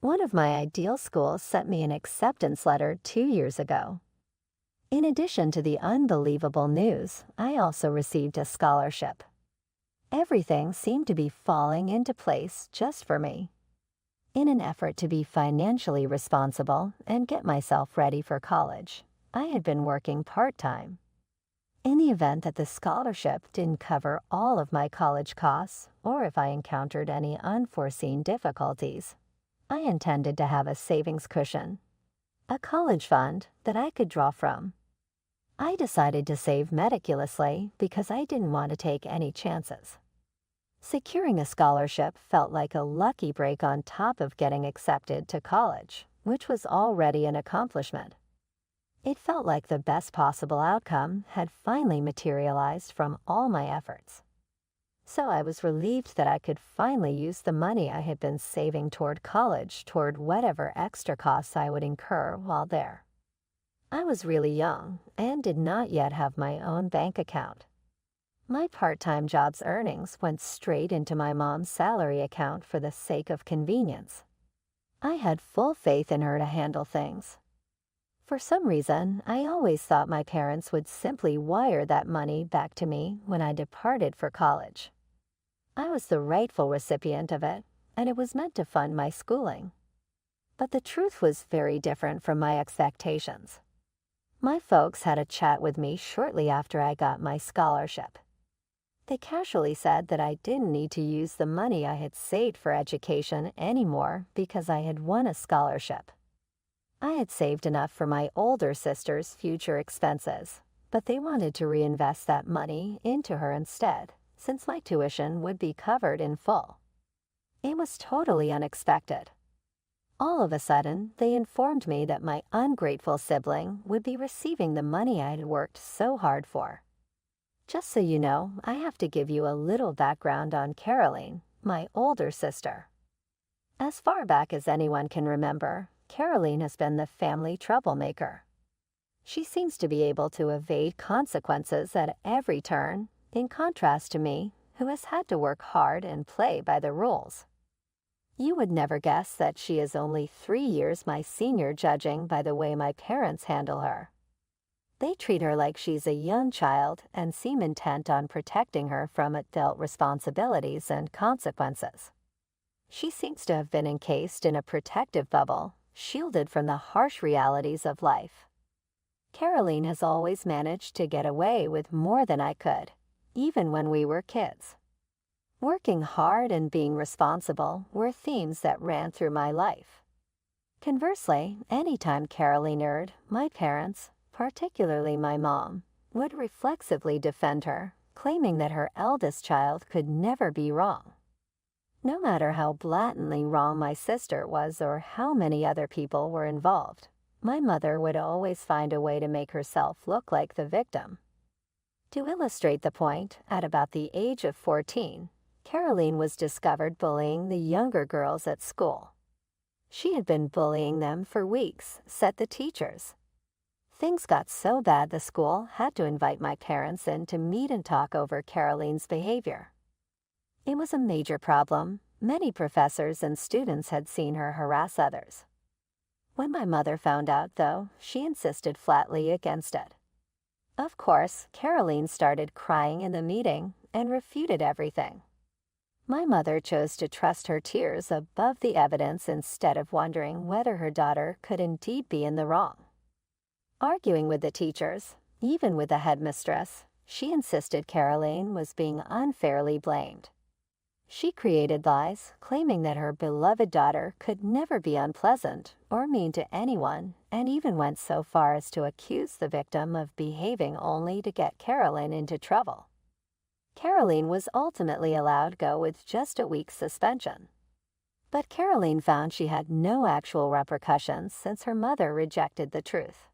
One of my ideal schools sent me an acceptance letter 2 years ago. In addition to the unbelievable news, I also received a scholarship. Everything seemed to be falling into place just for me. In an effort to be financially responsible and get myself ready for college, I had been working part-time. In the event that the scholarship didn't cover all of my college costs, or if I encountered any unforeseen difficulties, I intended to have a savings cushion, a college fund that I could draw from. I decided to save meticulously because I didn't want to take any chances. Securing a scholarship felt like a lucky break on top of getting accepted to college, which was already an accomplishment. It felt like the best possible outcome had finally materialized from all my efforts. So I was relieved that I could finally use the money I had been saving toward college toward whatever extra costs I would incur while there. I was really young and did not yet have my own bank account. My part-time job's earnings went straight into my mom's salary account for the sake of convenience. I had full faith in her to handle things. For some reason, I always thought my parents would simply wire that money back to me when I departed for college. I was the rightful recipient of it, and it was meant to fund my schooling. But the truth was very different from my expectations. My folks had a chat with me shortly after I got my scholarship. They casually said that I didn't need to use the money I had saved for education anymore because I had won a scholarship. I had saved enough for my older sister's future expenses, but they wanted to reinvest that money into her instead, since my tuition would be covered in full. It was totally unexpected. All of a sudden, they informed me that my ungrateful sibling would be receiving the money I had worked so hard for. Just so you know, I have to give you a little background on Caroline, my older sister. As far back as anyone can remember, Caroline has been the family troublemaker. She seems to be able to evade consequences at every turn, in contrast to me, who has had to work hard and play by the rules. You would never guess that she is only 3 years my senior, judging by the way my parents handle her. They treat her like she's a young child and seem intent on protecting her from adult responsibilities and consequences. She seems to have been encased in a protective bubble, shielded from the harsh realities of life. Caroline has always managed to get away with more than I could, even when we were kids. Working hard and being responsible were themes that ran through my life. Conversely, anytime Caroline erred, my parents, particularly my mom, would reflexively defend her, claiming that her eldest child could never be wrong. No matter how blatantly wrong my sister was or how many other people were involved, my mother would always find a way to make herself look like the victim. To illustrate the point, at about the age of 14, Caroline was discovered bullying the younger girls at school. She had been bullying them for weeks, said the teachers. Things got so bad the school had to invite my parents in to meet and talk over Caroline's behavior. It was a major problem. Many professors and students had seen her harass others. When my mother found out, though, she insisted flatly against it. Of course, Caroline started crying in the meeting and refuted everything. My mother chose to trust her tears above the evidence instead of wondering whether her daughter could indeed be in the wrong. Arguing with the teachers, even with the headmistress, she insisted Caroline was being unfairly blamed. She created lies, claiming that her beloved daughter could never be unpleasant or mean to anyone, and even went so far as to accuse the victim of behaving only to get Caroline into trouble. Caroline was ultimately allowed go with just a week's suspension. But Caroline found she had no actual repercussions since her mother rejected the truth.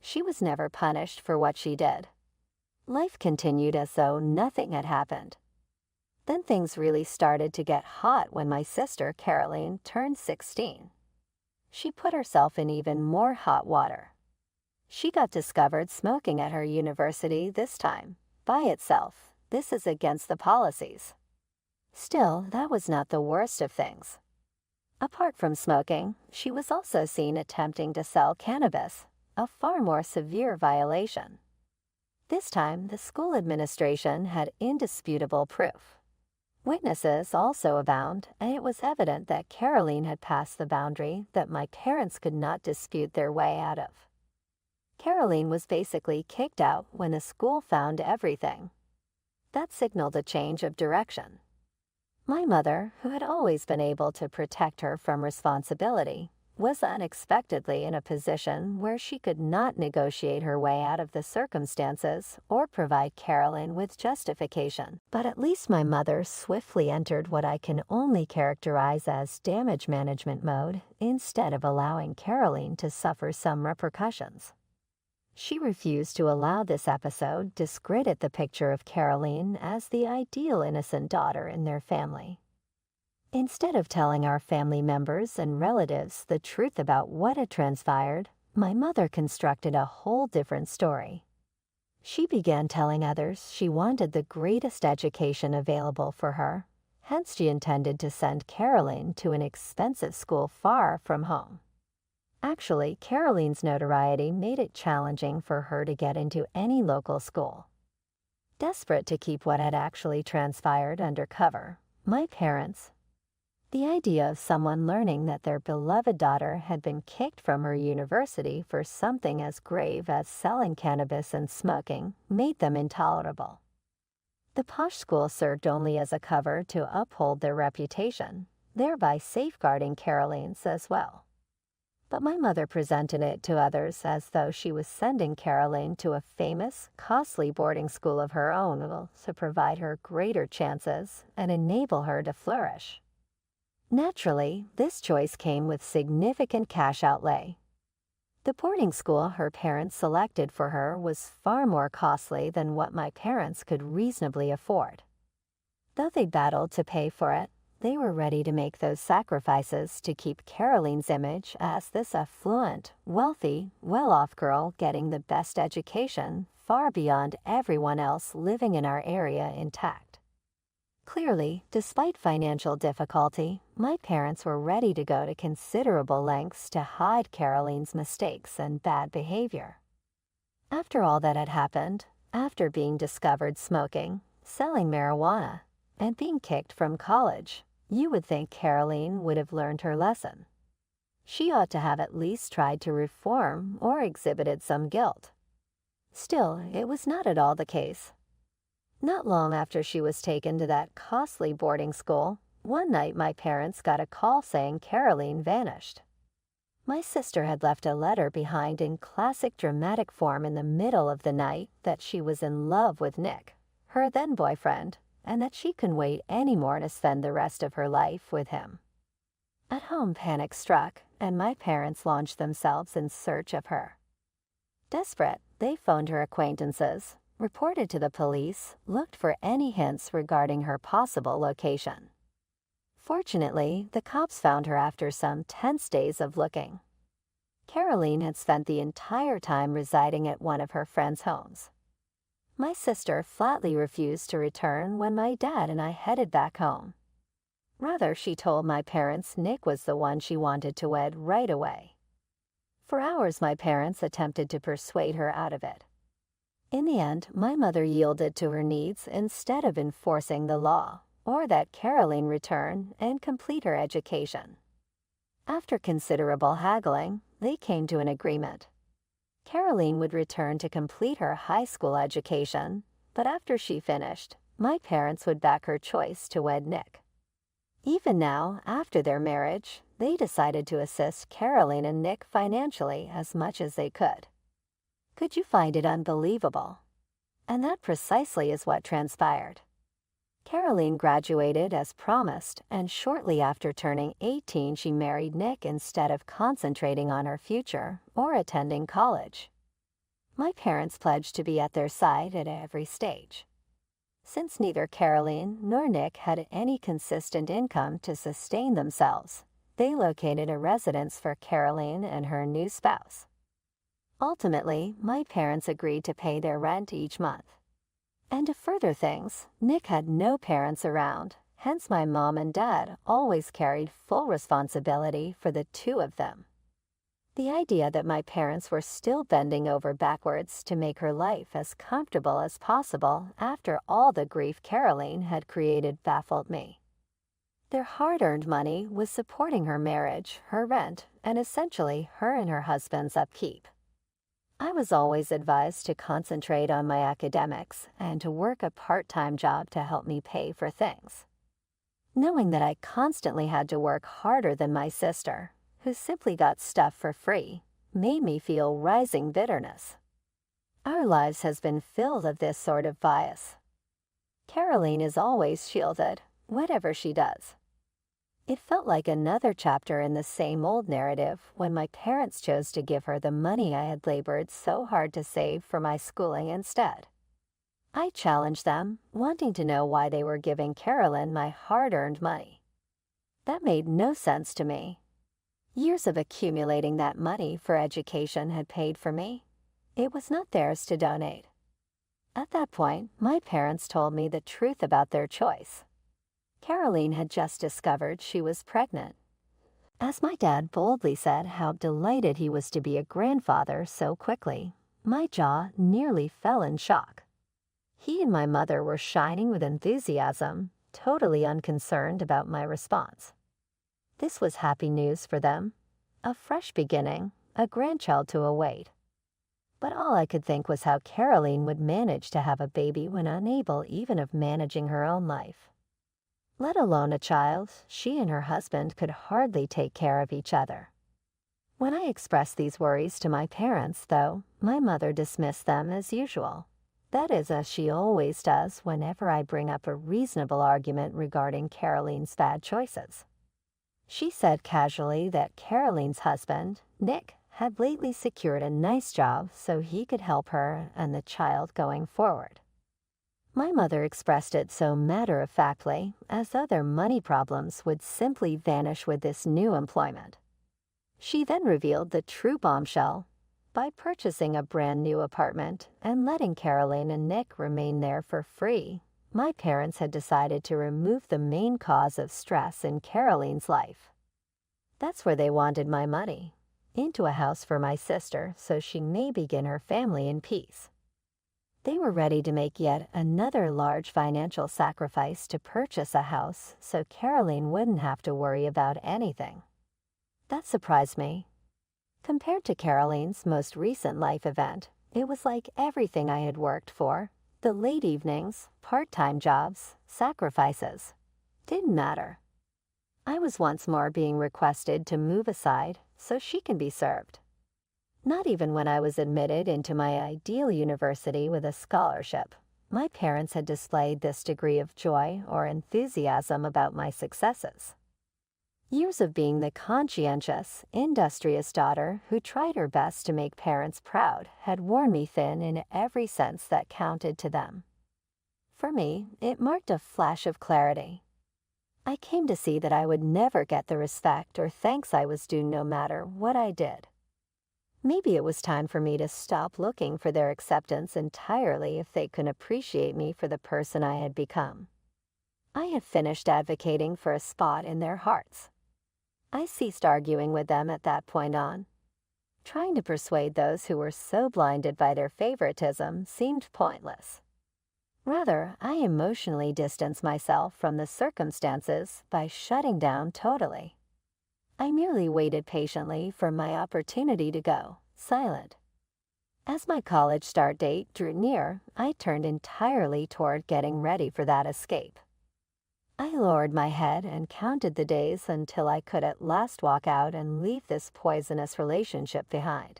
She was never punished for what she did. Life continued as though nothing had happened. Then things really started to get hot when my sister, Caroline, turned 16. She put herself in even more hot water. She got discovered smoking at her university this time, by itself. This is against the policies. Still, that was not the worst of things. Apart from smoking, she was also seen attempting to sell cannabis, a far more severe violation. This time, the school administration had indisputable proof. Witnesses also abound, and it was evident that Caroline had passed the boundary that my parents could not dispute their way out of. Caroline was basically kicked out when the school found everything. That signaled a change of direction. My mother, who had always been able to protect her from responsibility, was unexpectedly in a position where she could not negotiate her way out of the circumstances or provide Caroline with justification. But at least my mother swiftly entered what I can only characterize as damage management mode instead of allowing Caroline to suffer some repercussions. She refused to allow this episode discredit the picture of Caroline as the ideal innocent daughter in their family. Instead of telling our family members and relatives the truth about what had transpired, my mother constructed a whole different story. She began telling others she wanted the greatest education available for her, hence she intended to send Caroline to an expensive school far from home. Actually, Caroline's notoriety made it challenging for her to get into any local school. Desperate to keep what had actually transpired under cover, my parents, the idea of someone learning that their beloved daughter had been kicked from her university for something as grave as selling cannabis and smoking made them intolerable. The posh school served only as a cover to uphold their reputation, thereby safeguarding Caroline's as well. But my mother presented it to others as though she was sending Caroline to a famous, costly boarding school of her own to provide her greater chances and enable her to flourish. Naturally, this choice came with significant cash outlay. The boarding school her parents selected for her was far more costly than what my parents could reasonably afford. Though they battled to pay for it, they were ready to make those sacrifices to keep Caroline's image as this affluent, wealthy, well-off girl getting the best education far beyond everyone else living in our area intact. Clearly, despite financial difficulty, my parents were ready to go to considerable lengths to hide Caroline's mistakes and bad behavior. After all that had happened, after being discovered smoking, selling marijuana, and being kicked from college, you would think Caroline would have learned her lesson. She ought to have at least tried to reform or exhibited some guilt. Still, it was not at all the case. Not long after she was taken to that costly boarding school, one night my parents got a call saying Caroline vanished. My sister had left a letter behind in classic dramatic form in the middle of the night that she was in love with Nick, her then boyfriend, and that she couldn't wait anymore to spend the rest of her life with him. At home, panic struck, and my parents launched themselves in search of her. Desperate, they phoned her acquaintances, reported to the police, looked for any hints regarding her possible location. Fortunately, the cops found her after some tense days of looking. Caroline had spent the entire time residing at one of her friends' homes. My sister flatly refused to return when my dad and I headed back home. Rather, she told my parents Nick was the one she wanted to wed right away. For hours, my parents attempted to persuade her out of it. In the end, my mother yielded to her needs instead of enforcing the law, or that Caroline return and complete her education. After considerable haggling, they came to an agreement. Caroline would return to complete her high school education, but after she finished, my parents would back her choice to wed Nick. Even now, after their marriage, they decided to assist Caroline and Nick financially as much as they could. Could you find it unbelievable? And that precisely is what transpired. Caroline graduated as promised, and shortly after turning 18, she married Nick instead of concentrating on her future or attending college. My parents pledged to be at their side at every stage. Since neither Caroline nor Nick had any consistent income to sustain themselves, they located a residence for Caroline and her new spouse. Ultimately, my parents agreed to pay their rent each month. And to further things, Nick had no parents around, Hence, my mom and dad always carried full responsibility for the two of them. The idea that my parents were still bending over backwards to make her life as comfortable as possible after all the grief Caroline had created baffled me. Their hard-earned money was supporting her marriage, her rent, and essentially her and her husband's upkeep. I was always advised to concentrate on my academics and to work a part-time job to help me pay for things. Knowing that I constantly had to work harder than my sister, who simply got stuff for free, made me feel rising bitterness. Our lives has been filled of this sort of bias. Caroline is always shielded, whatever she does. It felt like another chapter in the same old narrative when my parents chose to give her the money I had labored so hard to save for my schooling instead. I challenged them, wanting to know why they were giving Caroline my hard-earned money. That made no sense to me. Years of accumulating that money for education had paid for me. It was not theirs to donate. At that point, my parents told me the truth about their choice. Caroline had just discovered she was pregnant. As my dad boldly said how delighted he was to be a grandfather so quickly, my jaw nearly fell in shock. He and my mother were shining with enthusiasm, totally unconcerned about my response. This was happy news for them, a fresh beginning, a grandchild to await. But all I could think was how Caroline would manage to have a baby when unable even of managing her own life. Let alone a child, she and her husband could hardly take care of each other. When I expressed these worries to my parents, though, my mother dismissed them as usual. That is, as she always does whenever I bring up a reasonable argument regarding Caroline's bad choices. She said casually that Caroline's husband, Nick, had lately secured a nice job so he could help her and the child going forward. My mother expressed it so matter-of-factly, as though their money problems would simply vanish with this new employment. She then revealed the true bombshell by purchasing a brand-new apartment and letting Caroline and Nick remain there for free. My parents had decided to remove the main cause of stress in Caroline's life. That's where they wanted my money, into a house for my sister so she may begin her family in peace. They were ready to make yet another large financial sacrifice to purchase a house so Caroline wouldn't have to worry about anything. That surprised me. Compared to Caroline's most recent life event, it was like everything I had worked for, the late evenings, part-time jobs, sacrifices, didn't matter. I was once more being requested to move aside so she can be served. Not even when I was admitted into my ideal university with a scholarship, my parents had displayed this degree of joy or enthusiasm about my successes. Years of being the conscientious, industrious daughter who tried her best to make parents proud had worn me thin in every sense that counted to them. For me, it marked a flash of clarity. I came to see that I would never get the respect or thanks I was due no matter what I did. Maybe it was time for me to stop looking for their acceptance entirely if they couldn't appreciate me for the person I had become. I had finished advocating for a spot in their hearts. I ceased arguing with them at that point on. Trying to persuade those who were so blinded by their favoritism seemed pointless. Rather, I emotionally distanced myself from the circumstances by shutting down totally. I merely waited patiently for my opportunity to go, silent. As my college start date drew near, I turned entirely toward getting ready for that escape. I lowered my head and counted the days until I could at last walk out and leave this poisonous relationship behind.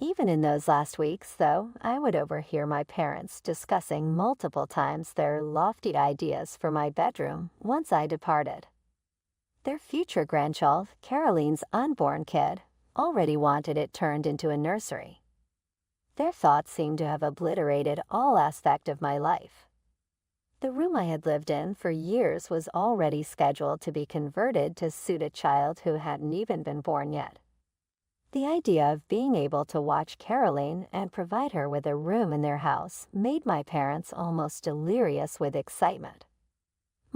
Even in those last weeks, though, I would overhear my parents discussing multiple times their lofty ideas for my bedroom once I departed. Their future grandchild, Caroline's unborn kid, already wanted it turned into a nursery. Their thoughts seemed to have obliterated all aspect of my life. The room I had lived in for years was already scheduled to be converted to suit a child who hadn't even been born yet. The idea of being able to watch Caroline and provide her with a room in their house made my parents almost delirious with excitement.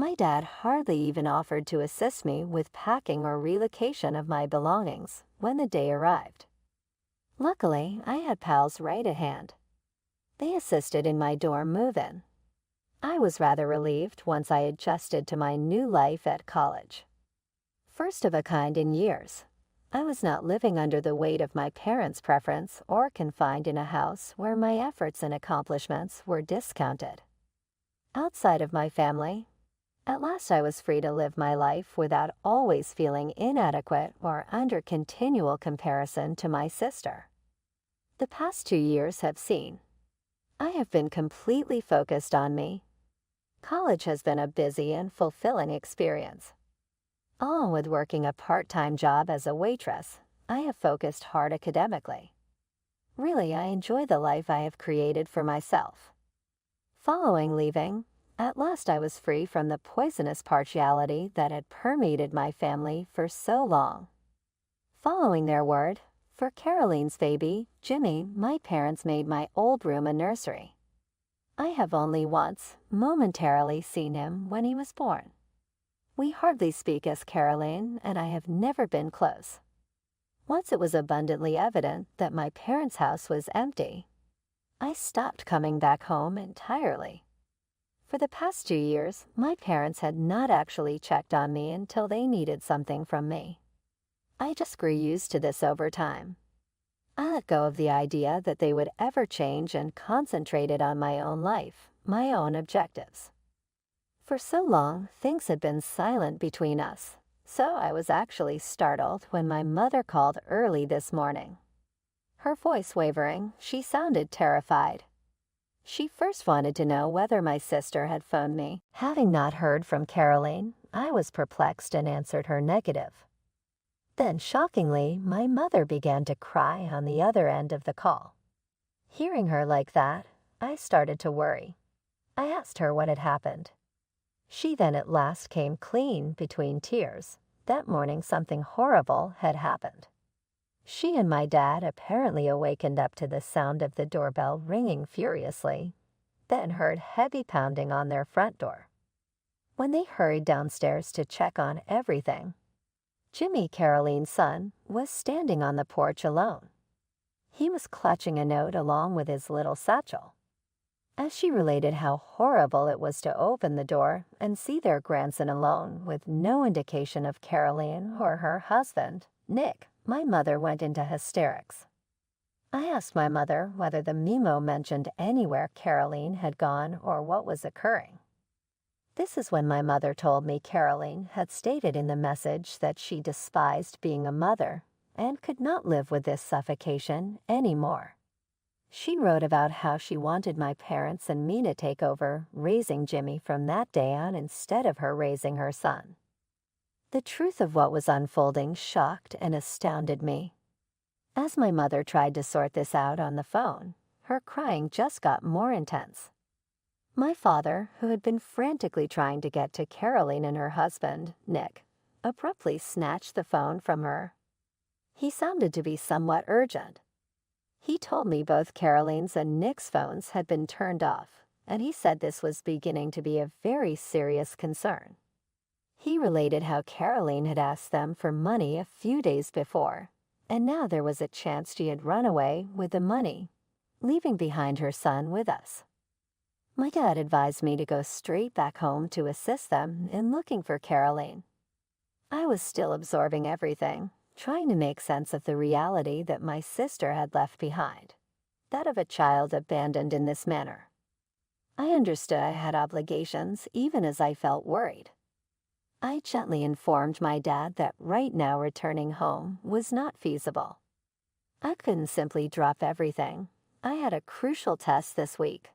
My dad hardly even offered to assist me with packing or relocation of my belongings when the day arrived. Luckily, I had pals right at hand. They assisted in my dorm move-in. I was rather relieved once I adjusted to my new life at college. First of a kind in years, I was not living under the weight of my parents' preference or confined in a house where my efforts and accomplishments were discounted. Outside of my family, at last I was free to live my life without always feeling inadequate or under continual comparison to my sister. The past 2 years have seen. I have been completely focused on me. College has been a busy and fulfilling experience. Along with working a part-time job as a waitress, I have focused hard academically. Really, I enjoy the life I have created for myself. Following leaving, at last I was free from the poisonous partiality that had permeated my family for so long. Following their word, for Caroline's baby, Jimmy, my parents made my old room a nursery. I have only once, momentarily, seen him when he was born. We hardly speak as Caroline, and I have never been close. Once it was abundantly evident that my parents' house was empty, I stopped coming back home entirely. For the past 2 years, my parents had not actually checked on me until they needed something from me. I just grew used to this over time. I let go of the idea that they would ever change and concentrated on my own life, my own objectives. For so long, things had been silent between us, so I was actually startled when my mother called early this morning. Her voice wavering, she sounded terrified. She first wanted to know whether my sister had phoned me. Having not heard from Caroline, I was perplexed and answered her negative. Then, shockingly, my mother began to cry on the other end of the call. Hearing her like that, I started to worry. I asked her what had happened. She then at last came clean between tears. That morning something horrible had happened. She and my dad apparently awakened up to the sound of the doorbell ringing furiously, then heard heavy pounding on their front door. When they hurried downstairs to check on everything, Jimmy, Caroline's son, was standing on the porch alone. He was clutching a note along with his little satchel. As she related how horrible it was to open the door and see their grandson alone with no indication of Caroline or her husband, Nick, my mother went into hysterics. I asked my mother whether the memo mentioned anywhere Caroline had gone or what was occurring. This is when my mother told me Caroline had stated in the message that she despised being a mother and could not live with this suffocation anymore. She wrote about how she wanted my parents and me to take over raising Jimmy from that day on instead of her raising her son. The truth of what was unfolding shocked and astounded me. As my mother tried to sort this out on the phone, her crying just got more intense. My father, who had been frantically trying to get to Caroline and her husband, Nick, abruptly snatched the phone from her. He sounded to be somewhat urgent. He told me both Caroline's and Nick's phones had been turned off, and he said this was beginning to be a very serious concern. He related how Caroline had asked them for money a few days before, and now there was a chance she had run away with the money, leaving behind her son with us. My dad advised me to go straight back home to assist them in looking for Caroline. I was still absorbing everything, trying to make sense of the reality that my sister had left behind, that of a child abandoned in this manner. I understood I had obligations even as I felt worried. I gently informed my dad that right now returning home was not feasible. I couldn't simply drop everything. I had a crucial test this week.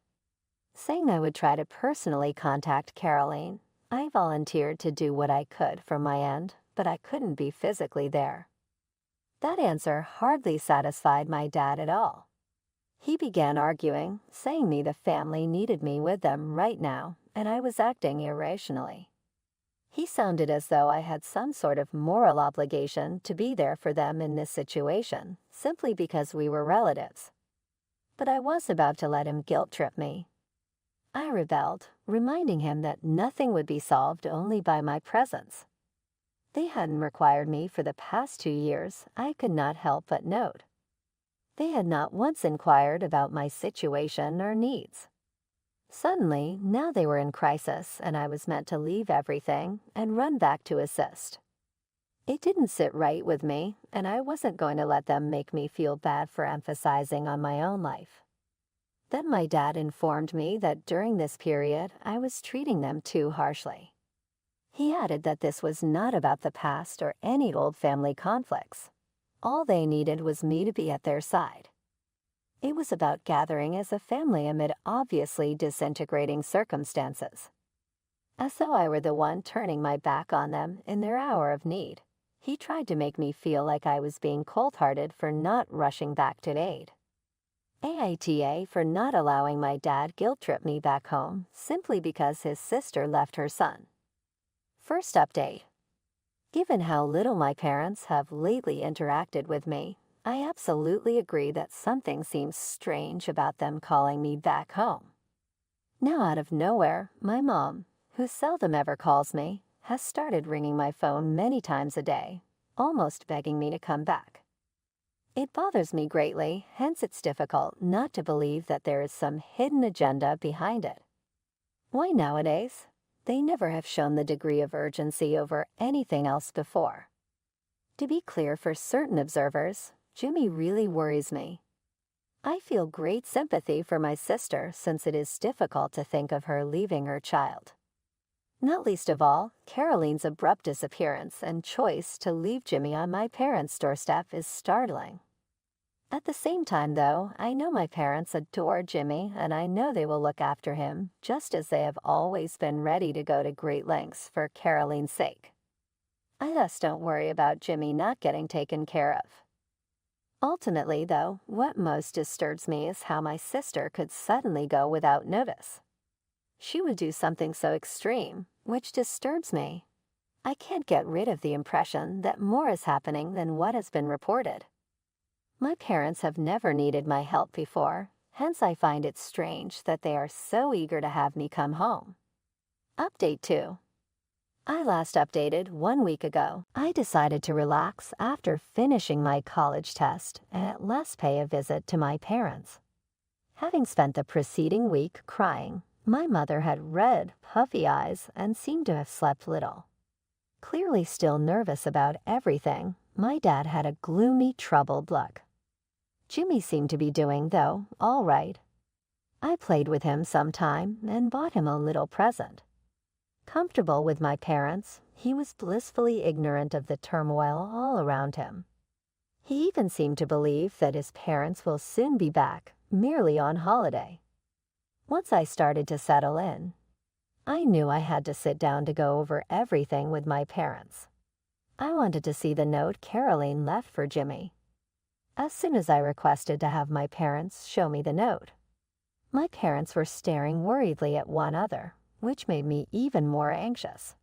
Saying I would try to personally contact Caroline, I volunteered to do what I could from my end, but I couldn't be physically there. That answer hardly satisfied my dad at all. He began arguing, saying the family needed me with them right now, and I was acting irrationally. He sounded as though I had some sort of moral obligation to be there for them in this situation, simply because we were relatives. But I was about to let him guilt-trip me. I rebelled, reminding him that nothing would be solved only by my presence. They hadn't required me for the past 2 years, I could not help but note. They had not once inquired about my situation or needs. Suddenly, now they were in crisis, and I was meant to leave everything and run back to assist. It didn't sit right with me, and I wasn't going to let them make me feel bad for emphasizing on my own life. Then my dad informed me that during this period, I was treating them too harshly. He added that this was not about the past or any old family conflicts. All they needed was me to be at their side. It was about gathering as a family amid obviously disintegrating circumstances. As though I were the one turning my back on them in their hour of need, he tried to make me feel like I was being cold-hearted for not rushing back to aid. AITA for not allowing my dad guilt-trip me back home simply because his sister left her son. First update. Given how little my parents have lately interacted with me, I absolutely agree that something seems strange about them calling me back home. Now out of nowhere, my mom, who seldom ever calls me, has started ringing my phone many times a day, almost begging me to come back. It bothers me greatly, hence it's difficult not to believe that there is some hidden agenda behind it. Why nowadays? They never have shown the degree of urgency over anything else before. To be clear for certain observers, Jimmy really worries me. I feel great sympathy for my sister since it is difficult to think of her leaving her child. Not least of all, Caroline's abrupt disappearance and choice to leave Jimmy on my parents' doorstep is startling. At the same time, though, I know my parents adore Jimmy, and I know they will look after him, just as they have always been ready to go to great lengths for Caroline's sake. I thus don't worry about Jimmy not getting taken care of. Ultimately, though, what most disturbs me is how my sister could suddenly go without notice. She would do something so extreme, which disturbs me. I can't get rid of the impression that more is happening than what has been reported. My parents have never needed my help before, hence I find it strange that they are so eager to have me come home. Update 2. I last updated 1 week ago. I decided to relax after finishing my college test and at last pay a visit to my parents. Having spent the preceding week crying, my mother had red, puffy eyes and seemed to have slept little. Clearly still nervous about everything, my dad had a gloomy, troubled look. Jimmy seemed to be doing, though, all right. I played with him some time and bought him a little present. Comfortable with my parents, he was blissfully ignorant of the turmoil all around him. He even seemed to believe that his parents will soon be back, merely on holiday. Once I started to settle in, I knew I had to sit down to go over everything with my parents. I wanted to see the note Caroline left for Jimmy. As soon as I requested to have my parents show me the note, my parents were staring worriedly at one another, which made me even more anxious.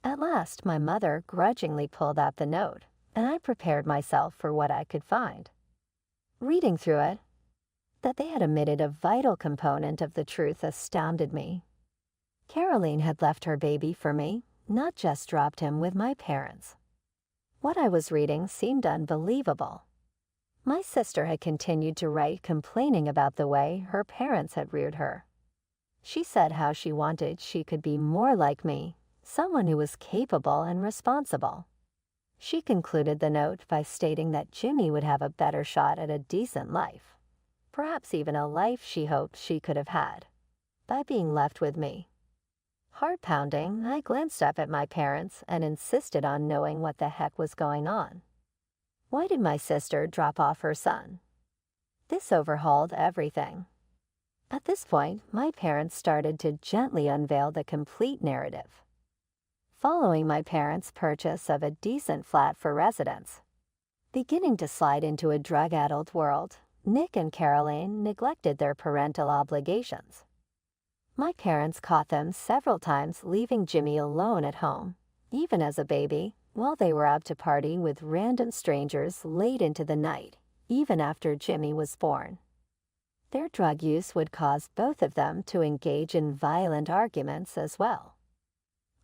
At last, my mother grudgingly pulled out the note, and I prepared myself for what I could find. Reading through it, that they had omitted a vital component of the truth astounded me. Caroline had left her baby for me, not just dropped him with my parents. What I was reading seemed unbelievable. My sister had continued to write complaining about the way her parents had reared her. She said how she wanted she could be more like me, someone who was capable and responsible. She concluded the note by stating that Jimmy would have a better shot at a decent life, perhaps even a life she hoped she could have had, by being left with me. Heart-pounding, I glanced up at my parents and insisted on knowing what the heck was going on. Why did my sister drop off her son? This overhauled everything. At this point, my parents started to gently unveil the complete narrative. Following my parents' purchase of a decent flat for residence, beginning to slide into a drug-addled world, Nick and Caroline neglected their parental obligations. My parents caught them several times leaving Jimmy alone at home, even as a baby, while they were out to party with random strangers late into the night, even after Jimmy was born. Their drug use would cause both of them to engage in violent arguments as well.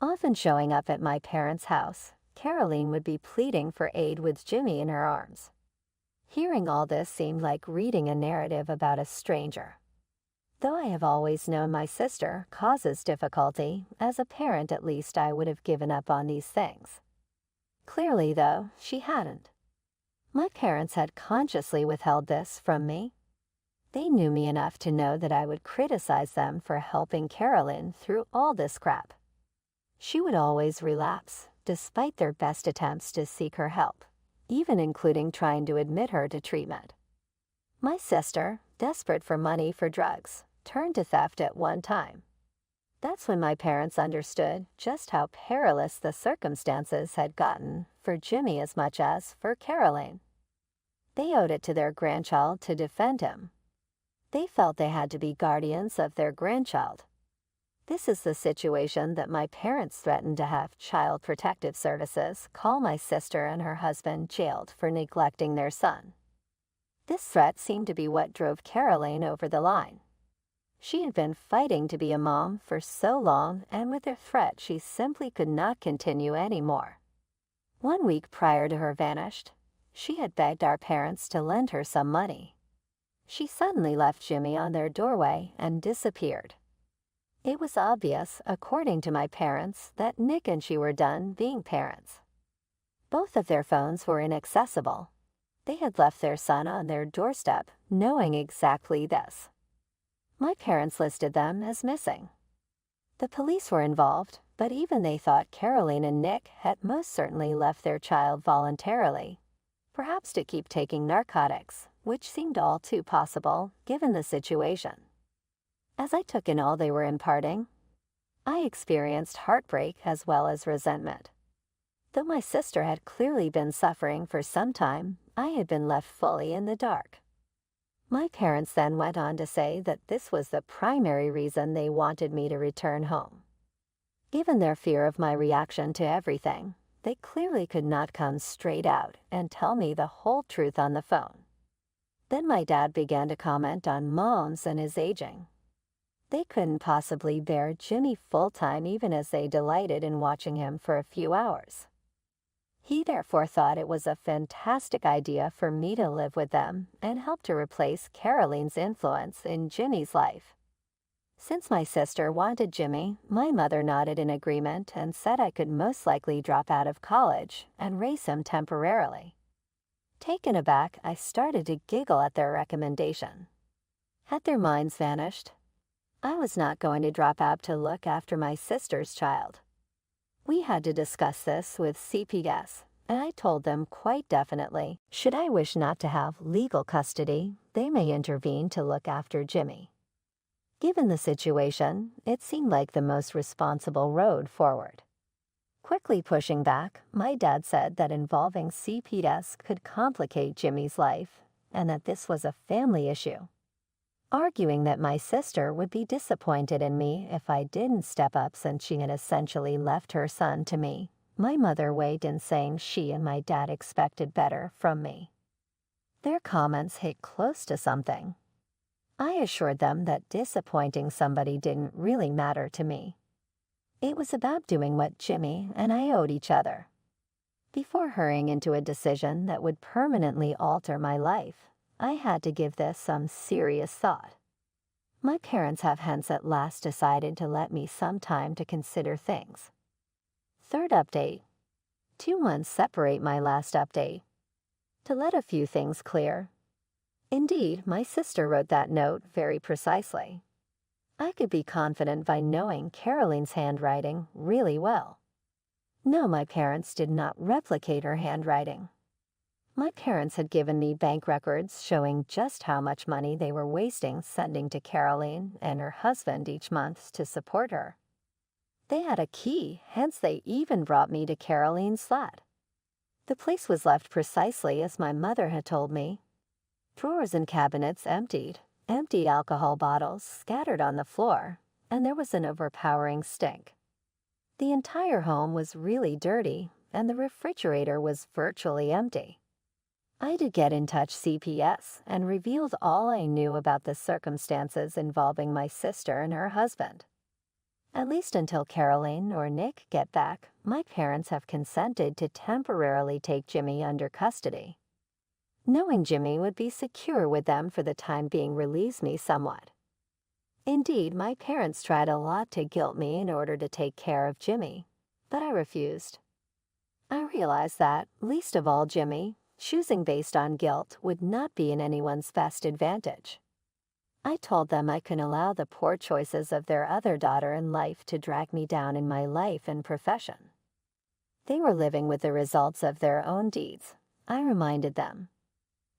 Often showing up at my parents' house, Caroline would be pleading for aid with Jimmy in her arms. Hearing all this seemed like reading a narrative about a stranger. Though I have always known my sister causes difficulty, as a parent at least I would have given up on these things. Clearly, though, she hadn't. My parents had consciously withheld this from me. They knew me enough to know that I would criticize them for helping Caroline through all this crap. She would always relapse, despite their best attempts to seek her help, even including trying to admit her to treatment. My sister, desperate for money for drugs, turned to theft at one time. That's when my parents understood just how perilous the circumstances had gotten for Jimmy as much as for Caroline. They owed it to their grandchild to defend him. They felt they had to be guardians of their grandchild. This is the situation that my parents threatened to have Child Protective Services call my sister and her husband jailed for neglecting their son. This threat seemed to be what drove Caroline over the line. She had been fighting to be a mom for so long, and with their threat she simply could not continue anymore. 1 week prior to her vanished, she had begged our parents to lend her some money. She suddenly left Jimmy on their doorway and disappeared. It was obvious, according to my parents, that Nick and she were done being parents. Both of their phones were inaccessible. They had left their son on their doorstep, knowing exactly this. My parents listed them as missing. The police were involved, but even they thought Caroline and Nick had most certainly left their child voluntarily, perhaps to keep taking narcotics, which seemed all too possible given the situation. As I took in all they were imparting, I experienced heartbreak as well as resentment. Though my sister had clearly been suffering for some time, I had been left fully in the dark. My parents then went on to say that this was the primary reason they wanted me to return home. Given their fear of my reaction to everything, they clearly could not come straight out and tell me the whole truth on the phone. Then my dad began to comment on moms and his aging. They couldn't possibly bear Jimmy full-time even as they delighted in watching him for a few hours. He therefore thought it was a fantastic idea for me to live with them and help to replace Caroline's influence in Jimmy's life. Since my sister wanted Jimmy, my mother nodded in agreement and said I could most likely drop out of college and raise him temporarily. Taken aback, I started to giggle at their recommendation. Had their minds vanished? I was not going to drop out to look after my sister's child. We had to discuss this with CPS, and I told them quite definitely, should I wish not to have legal custody, they may intervene to look after Jimmy. Given the situation, it seemed like the most responsible road forward. Quickly pushing back, my dad said that involving CPS could complicate Jimmy's life, and that this was a family issue. Arguing that my sister would be disappointed in me if I didn't step up since she had essentially left her son to me, my mother weighed in saying she and my dad expected better from me. Their comments hit close to something. I assured them that disappointing somebody didn't really matter to me. It was about doing what Jimmy and I owed each other. Before hurrying into a decision that would permanently alter my life, I had to give this some serious thought. My parents have hence at last decided to let me some time to consider things. Third update. 2 months separate my last update. To let a few things clear. Indeed, my sister wrote that note very precisely. I could be confident by knowing Caroline's handwriting really well. No, my parents did not replicate her handwriting. My parents had given me bank records showing just how much money they were wasting sending to Caroline and her husband each month to support her. They had a key, hence they even brought me to Caroline's flat. The place was left precisely as my mother had told me. Drawers and cabinets emptied, empty alcohol bottles scattered on the floor, and there was an overpowering stink. The entire home was really dirty, and the refrigerator was virtually empty. I did get in touch CPS and revealed all I knew about the circumstances involving my sister and her husband. At least until Caroline or Nick get back, my parents have consented to temporarily take Jimmy under custody. Knowing Jimmy would be secure with them for the time being relieves me somewhat. Indeed, my parents tried a lot to guilt me in order to take care of Jimmy, but I refused. I realized that, least of all Jimmy, choosing based on guilt would not be in anyone's best advantage. I told them I couldn't allow the poor choices of their other daughter in life to drag me down in my life and profession. They were living with the results of their own deeds. I reminded them.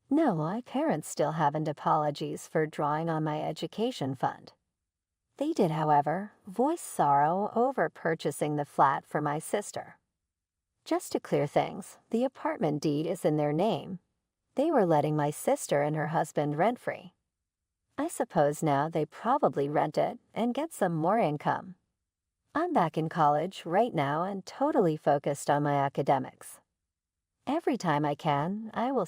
No, my parents still haven't apologies for drawing on my education fund. They did, however, voice sorrow over purchasing the flat for my sister. Just to clear things, the apartment deed is in their name. They were letting my sister and her husband rent-free. I suppose now they probably rent it and get some more income. I'm back in college right now and totally focused on my academics. Every time I can, I will